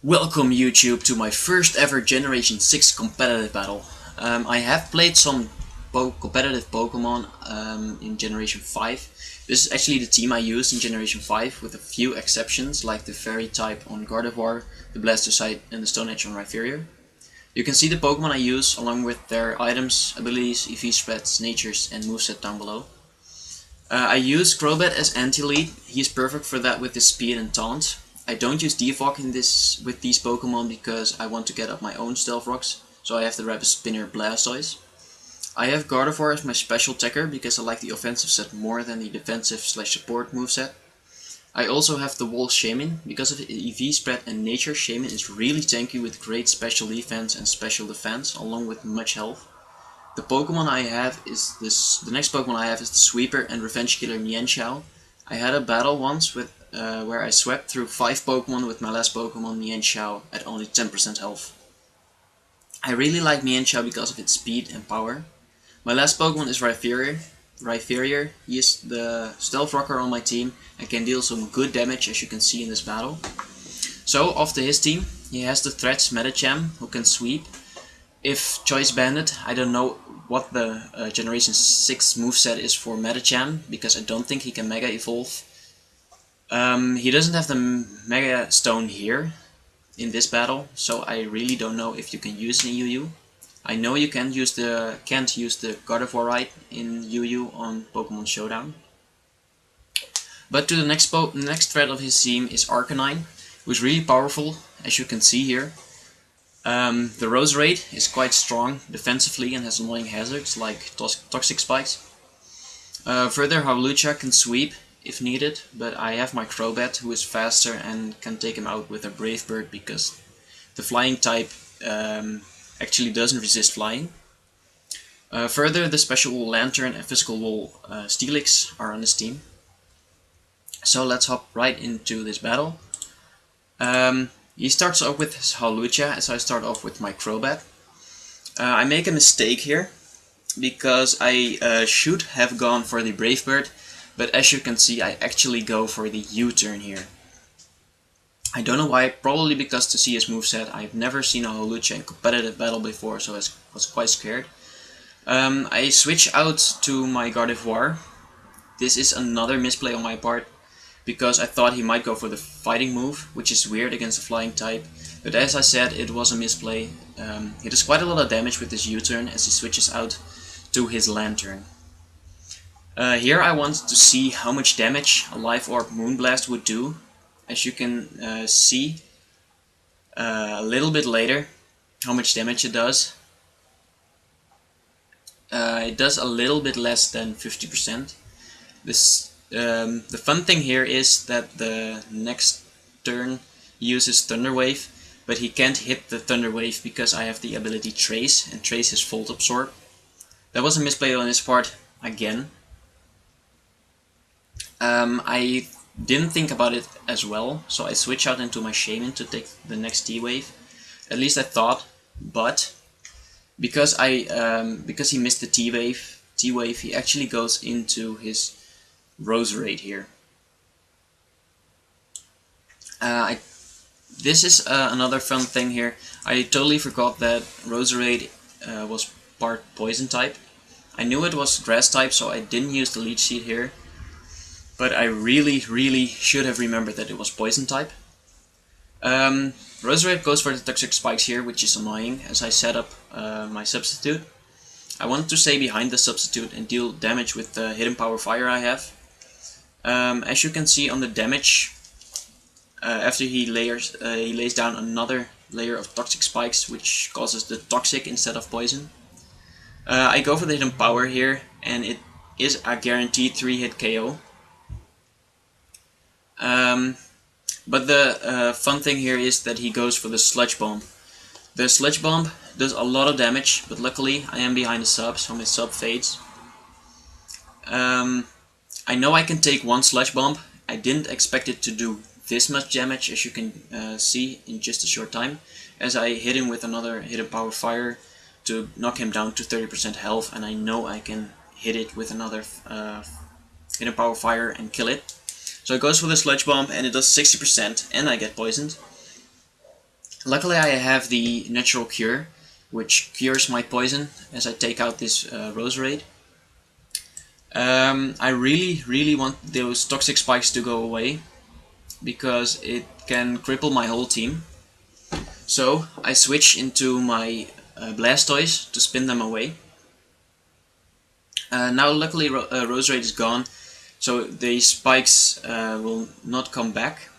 Welcome YouTube to my first ever Generation 6 competitive battle. I have played some competitive Pokemon in Generation 5. This is actually the team I used in Generation 5 with a few exceptions like the Fairy type on Gardevoir, the Blastocyte and the Stone Edge on Rhyperior. You can see the Pokemon I use along with their items, abilities, EV spreads, natures and moveset down below. I use Crobat as anti-lead. He's perfect for that with his speed and taunt. I don't use Defog with these Pokemon because I want to get up my own Stealth Rocks, so I have the Rapid Spinner Blastoise. I have Gardevoir as my special attacker because I like the offensive set more than the defensive/support moveset. I also have the Wall Shaman. Because of EV spread and nature, Shaman is really tanky with great special defense and special defense along with much health. The Pokemon I have is the next Pokemon I have is the Sweeper and Revenge Killer Mienshao. I had a battle once with where I swept through 5 Pokemon with my last Pokemon Mienshao at only 10% health. I really like Mienshao because of its speed and power. My last Pokemon is Rhyperior. He is the Stealth Rocker on my team and can deal some good damage as you can see in this battle. So off to his team, he has the Threats Medicham who can sweep. If Choice Bandit, I don't know what the Generation 6 moveset is for Medicham because I don't think he can Mega Evolve. He doesn't have the Mega Stone here in this battle, so I really don't know if you can use it in UU. I know you can't use the Gardevoir right in UU on Pokémon Showdown. But to the next threat of his team is Arcanine, who is really powerful, as you can see here. The Roserade is quite strong defensively and has annoying hazards like Toxic Spikes. Further, Hawlucha can sweep if needed, but I have my Crobat who is faster and can take him out with a Brave Bird because the flying type actually doesn't resist flying. Further, the Special Lantern and Physical Wall Steelix are on this team. So let's hop right into this battle. He starts off with his Hawlucha as I start off with my Crobat. I make a mistake here because I should have gone for the Brave Bird, but as you can see I actually go for the U-turn here. I don't know why, probably because to see his moveset. I've never seen a Hawlucha in competitive battle before, so I was quite scared. I switch out to my Gardevoir. This is another misplay on my part, because I thought he might go for the fighting move, which is weird against the flying type. But as I said, it was a misplay. He does quite a lot of damage with his U-turn as he switches out to his Lantern. Here I want to see how much damage a Life Orb Moonblast would do. As you can see a little bit later how much damage it does. It does a little bit less than 50%. The fun thing here is that the next turn he uses Thunder Wave, but he can't hit the Thunder Wave because I have the ability Trace, and Trace is Volt Absorb. That was a misplay on his part again. I didn't think about it as well, so I switch out into my Shaman to take the next T-Wave. At least I thought, but because he missed the T-Wave, he actually goes into his Roserade here. This is another fun thing here. I totally forgot that Roserade was part Poison type. I knew it was Grass type, so I didn't use the Leech Seed here. But I really should have remembered that it was Poison type. Roserade goes for the Toxic Spikes here, which is annoying as I set up my substitute. I want to stay behind the substitute and deal damage with the Hidden Power Fire I have. As you can see on the damage, after he lays down another layer of Toxic Spikes, which causes the Toxic instead of Poison. I go for the Hidden Power here, and it is a guaranteed 3-hit KO. But the fun thing here is that he goes for the Sludge Bomb. The Sludge Bomb does a lot of damage, but luckily I am behind the sub, so my sub fades. I know I can take one Sludge Bomb. I didn't expect it to do this much damage, as you can see in just a short time, as I hit him with another Hidden Power Fire to knock him down to 30% health, and I know I can hit it with another Hidden Power Fire and kill it. So it goes for the Sludge Bomb and it does 60% and I get poisoned. Luckily I have the natural cure, which cures my poison as I take out this Roserade. I really want those toxic spikes to go away, because it can cripple my whole team. So I switch into my Blastoise to spin them away. Now luckily Roserade is gone, so the spikes will not come back,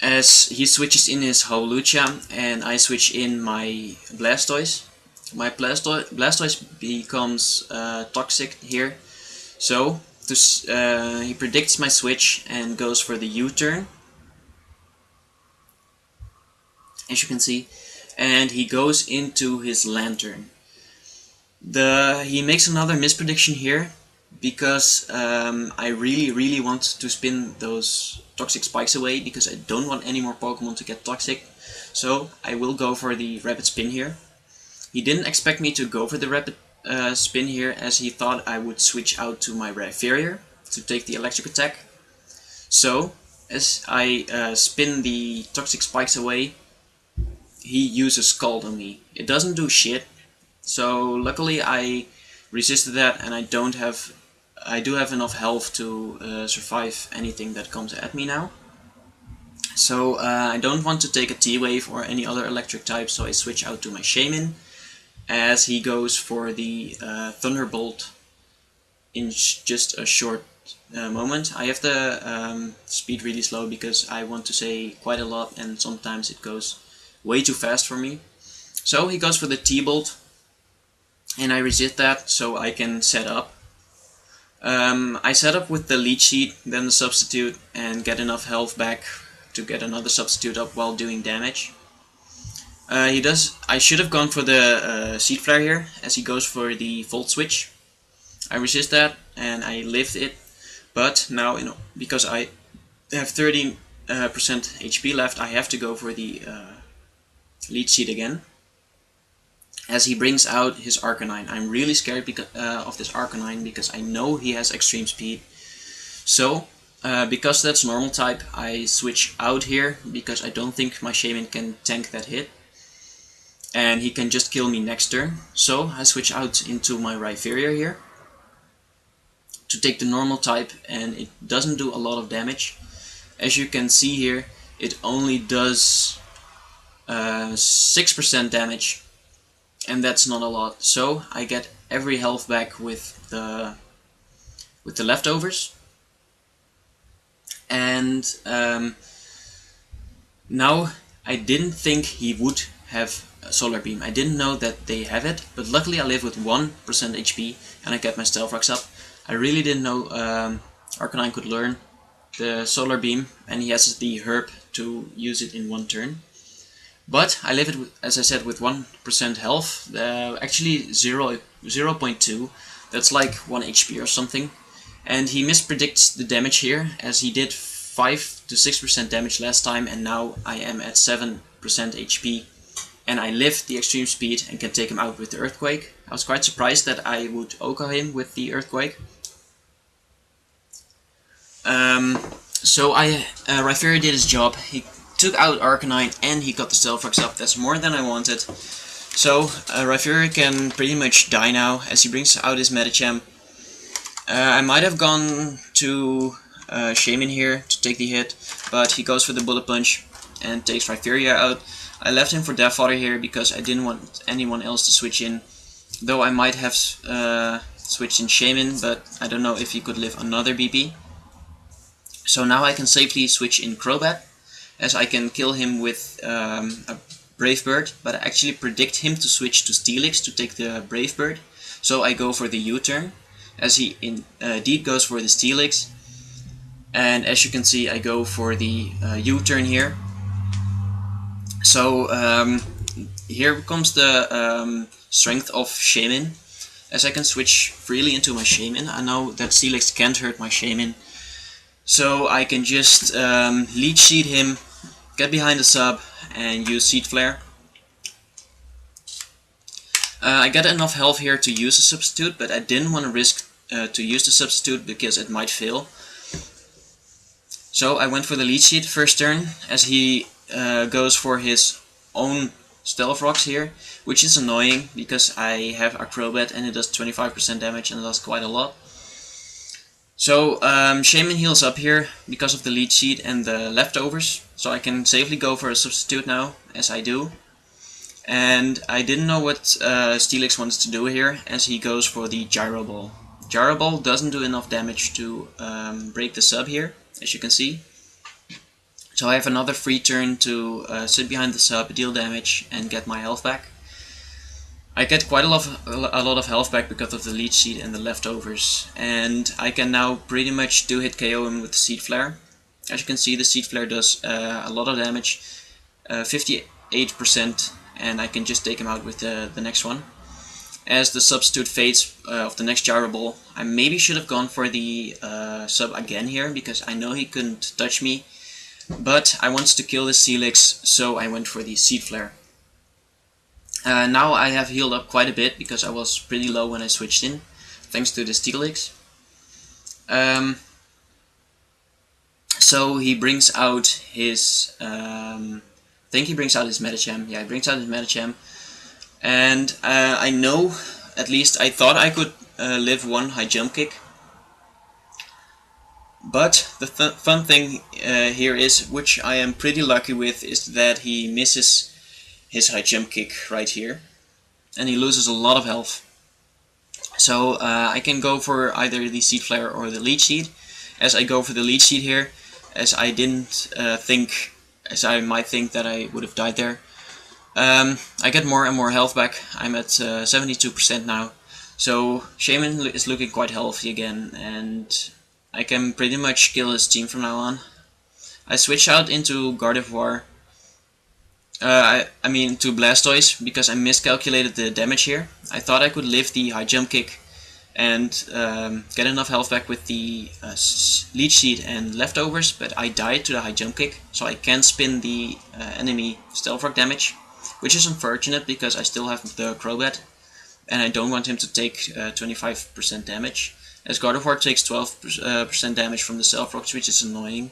as he switches in his Howlucha and I switch in my Blastoise. My Blastoise becomes toxic here, so he predicts my switch and goes for the U-turn, as you can see, and he goes into his Lantern. He makes another misprediction here, because I really want to spin those toxic spikes away, because I don't want any more Pokemon to get toxic. So I will go for the rapid spin here. He didn't expect me to go for the rapid spin here, as he thought I would switch out to my Rhyperior to take the electric attack. So as I spin the toxic spikes away, he uses Scald on me. It doesn't do shit, so luckily I resisted that, and I do have enough health to survive anything that comes at me now. So I don't want to take a T-Wave or any other electric type, so I switch out to my Shaman, as he goes for the Thunderbolt in just a short moment. I have the speed really slow, because I want to say quite a lot, and sometimes it goes way too fast for me. So he goes for the T-Bolt, and I resist that so I can set up. I set up with the Leech Seed, then the Substitute, and get enough health back to get another Substitute up while doing damage. I should have gone for the Seed Flare here, as he goes for the Volt Switch. I resist that and I lived it, but now because I have 13% HP left, I have to go for the Leech Seed again, as he brings out his Arcanine. I'm really scared of this Arcanine, because I know he has extreme speed. So, because that's normal type, I switch out here, because I don't think my Shaman can tank that hit, and he can just kill me next turn. So I switch out into my Rhyperior here to take the normal type, and it doesn't do a lot of damage. As you can see here, it only does 6% damage, and that's not a lot. So I get every health back with the leftovers, and now I didn't think he would have a Solar Beam. I didn't know that they have it, but luckily I live with 1% HP and I get my Stealth Rocks up. I really didn't know Arcanine could learn the Solar Beam, and he has the Herb to use it in one turn. But I live it, as I said, with 1% health, actually 0.2, that's like 1 HP or something. And he mispredicts the damage here, as he did 5 to 6% damage last time, and now I am at 7% HP. And I live the extreme speed and can take him out with the Earthquake. I was quite surprised that I would OHKO him with the Earthquake. So Rhyperior did his job. He took out Arcanine and he got the Stealth Rocks up. That's more than I wanted. So Rhyperior can pretty much die now, as he brings out his Medicham. I might have gone to Shaman here to take the hit, but he goes for the Bullet Punch and takes Rhyperior out. I left him for Death Fodder here because I didn't want anyone else to switch in, though I might have switched in Shaman, but I don't know if he could live another BP. So now I can safely switch in Crobat, as I can kill him with a Brave Bird, but I actually predict him to switch to Steelix to take the Brave Bird. So I go for the U-turn, as he indeed goes for the Steelix. And as you can see, I go for the U-turn here. So here comes the strength of Shaman, as I can switch freely into my Shaman. I know that Steelix can't hurt my Shaman, so I can just Leech Seed him, get behind the sub, and use Seed Flare. I got enough health here to use a substitute, but I didn't want to risk to use the substitute because it might fail. So I went for the Leech Seed first turn, as he goes for his own Stealth Rocks here, which is annoying because I have Acrobat and it does 25% damage and it does quite a lot. So Shaman heals up here because of the leech seed and the leftovers, so I can safely go for a substitute now, as I do. And I didn't know what Steelix wants to do here, as he goes for the Gyro Ball. Gyro Ball doesn't do enough damage to break the sub here, as you can see. So I have another free turn to sit behind the sub, deal damage, and get my health back. I get quite a lot of health back because of the leech seed and the leftovers, and I can now pretty much hit KO him with the seed flare. As you can see, the seed flare does a lot of damage, 58%, and I can just take him out with the next one. As the substitute fades of the next Gyro Ball, I maybe should have gone for the sub again here, because I know he couldn't touch me, but I wanted to kill the Steelix, so I went for the seed flare. Now I have healed up quite a bit because I was pretty low when I switched in, thanks to the Steelix. So he brings out his, I think he brings out his Medicham. Yeah, he brings out his Medicham, and I know, at least I thought I could live one high jump kick. But the fun thing here is, which I am pretty lucky with, is that he misses his high jump kick right here, and he loses a lot of health. So I can go for either the seed flare or the leech seed. As I go for the leech seed here, as I didn't think, as I might think that I would have died there. I get more and more health back. I'm at 72% now, so Shaman is looking quite healthy again, and I can pretty much kill his team from now on. I switch out into Gardevoir. I mean to Blastoise, because I miscalculated the damage here. I thought I could live the high jump kick and get enough health back with the leech seed and leftovers, but I died to the high jump kick, so I can't spin the enemy Stealth Rock damage, which is unfortunate because I still have the Crobat and I don't want him to take 25% damage, as Gardevoir takes 12% damage from the Stealth Rocks, which is annoying.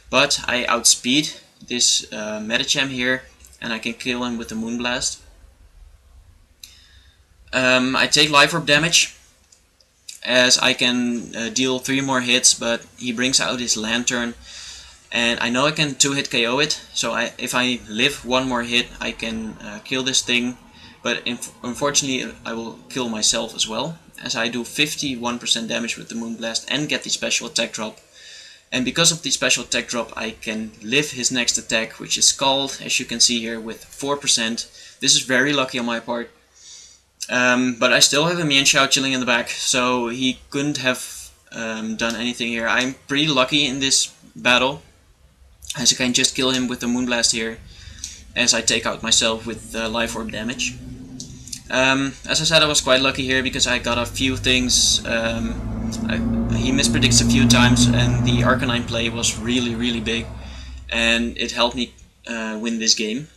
But I outspeed this Medicham here, and I can kill him with the Moonblast. I take Life Orb damage, as I can deal 3 more hits, but he brings out his Lantern, and I know I can 2-hit KO it, so if I live 1 more hit I can kill this thing, but unfortunately I will kill myself as well, as I do 51% damage with the Moonblast and get the special attack drop. And because of the special attack drop, I can live his next attack, which is Scald, as you can see here, with 4%. This is very lucky on my part. But I still have a Mienshao chilling in the back, so he couldn't have done anything here. I'm pretty lucky in this battle, as I can just kill him with the Moonblast here, as I take out myself with Life Orb damage. As I said, I was quite lucky here because I got a few things. He mispredicts a few times, and the Arcanine play was really big, and it helped me win this game.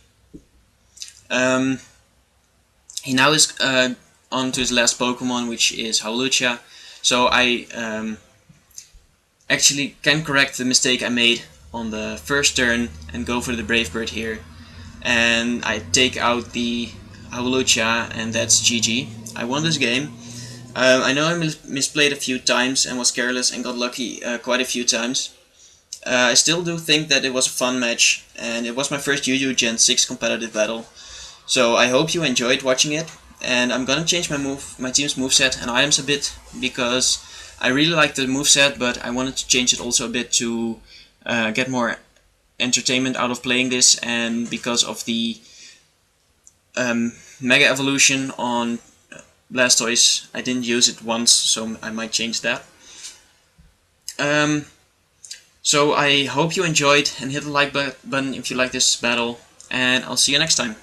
He now is on to his last Pokemon, which is Howlucha, so I actually can correct the mistake I made on the first turn and go for the Brave Bird here, and I take out the Howlucha, and that's GG. I won this game. I know I misplayed a few times and was careless and got lucky quite a few times. I still do think that it was a fun match, and it was my first UU Gen 6 competitive battle. So I hope you enjoyed watching it, and I'm gonna change my team's moveset and items a bit, because I really like the moveset, but I wanted to change it also a bit to get more entertainment out of playing this, and because of the Mega Evolution on Blastoise, I didn't use it once, so I might change that. So I hope you enjoyed, and hit the like button if you like this battle, and I'll see you next time.